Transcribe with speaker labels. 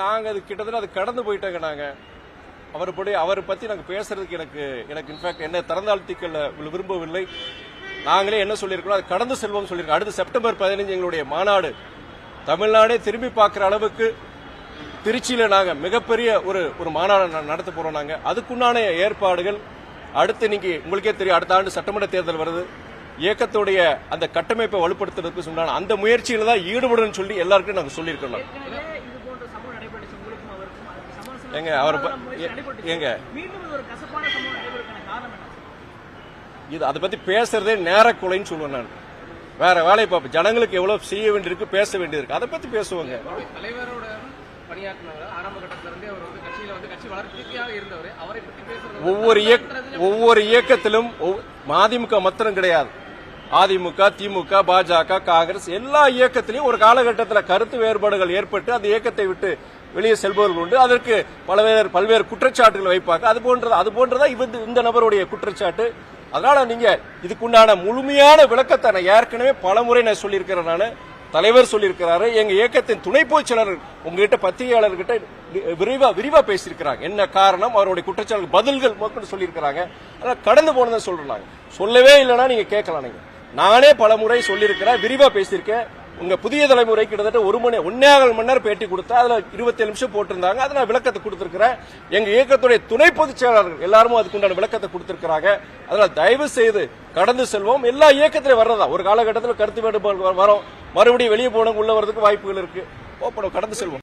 Speaker 1: நாங்க அது கிட்டத்தட்ட அது கடந்து போயிட்டாங்க. நாங்க அவரை பத்தி நாங்க பேசுறதுக்கு எனக்கு இன்ஃபேக்ட் என்ன திறந்தாழ்த்திக்கல விரும்பவில்லை. நாங்களே என்ன சொல்லியிருக்கோம், அது கடந்து செல்வோம் சொல்லியிருக்கோம். அடுத்து செப்டம்பர் 15 எங்களுடைய மாநாடு தமிழ்நாடே திரும்பி பார்க்கிற அளவுக்கு திருச்சியில நாங்க மிகப்பெரிய ஒரு மாநாடு நடத்த போறோம். நாங்க அதுக்குண்டான ஏற்பாடுகள் அடுத்து நீங்க உங்களுக்கே தெரியும், அடுத்த ஆண்டு சட்டமன்ற தேர்தல் வருது. இயக்கத்துடைய அந்த கட்டமைப்பை வலுப்படுத்துறதுக்கு சொன்னாங்க. அந்த முயற்சியில தான் ஈடுபடுன்னு சொல்லி எல்லாருக்கும் நாங்க சொல்லியிருக்கோம். எங்க அவர் எங்க இது அதை பத்தி பேசுறதே நேர கொலைன்னு சொல்லுவேன். நான் வேற வேலையை பார்ப்பேன். ஜனங்களுக்கு எவ்வளவு செய்ய வேண்டியிருக்கு, பேச வேண்டியிருக்கு, அதை பத்தி பேசுவாங்க. ஒவ்வொரு இயக்கத்திலும் மதிமுக மாத்திரம் கிடையாது, அதிமுக, திமுக, பாஜக, காங்கிரஸ் எல்லா இயக்கத்திலையும் ஒரு காலகட்டத்தில் கருத்து வேறுபாடுகள் ஏற்பட்டு அந்த இயக்கத்தை விட்டு வெளியே செல்பவர்கள் உண்டு. அதற்கு பல்வேறு குற்றச்சாட்டுகள் வைப்பாங்க. அது போன்றதா இந்த நபருடைய குற்றச்சாட்டு. அதனால நீங்க இதுக்குண்டான முழுமையான விளக்கத்தை நான் ஏற்கனவே பலமுறை நான் சொல்லியிருக்கிறேன். நான் தலைவர் சொல்லியிருக்கிறாரு, எங்க இயக்கத்தின் துணை பொதுச் செயலாளர் உங்ககிட்ட பத்திரிகையாளர்கிட்ட விரிவா பேசியிருக்கிறாங்க. என்ன காரணம், அவருடைய குற்றச்சாட்டு பதில்கள் மக்கள் சொல்லியிருக்கிறாங்க. அதனால கடந்து போனதான் சொல்றாங்க. சொல்லவே இல்லைன்னா நீங்க கேட்கலாம். நீங்க நானே பலமுறை சொல்லியிருக்கிறேன், விரிவா பேசியிருக்கேன். உங்க புதிய தலைமுறை கிட்டத்தட்ட 1.5 மணி நேரம் பேட்டி கொடுத்தா அதுல 27 நிமிஷம் போட்டிருந்தாங்க. அதை நான் விளக்கத்தை கொடுத்திருக்கிறேன். எங்க இயக்கத்துடைய துணை பொதுச் செயலாளர்கள் எல்லாரும் அதுக்குண்டான விளக்கத்தை கொடுத்திருக்கிறாங்க. அதனால தயவு செய்து கடந்து செல்வோம். எல்லா இயக்கத்திலும் வர்றதா ஒரு காலகட்டத்தில் கருத்து வேறுபாடு வரும், மறுபடியும் வெளியே போனவங்க உள்ள வரதுக்கு வாய்ப்புகள் இருக்கு. கடந்து செல்வோம்.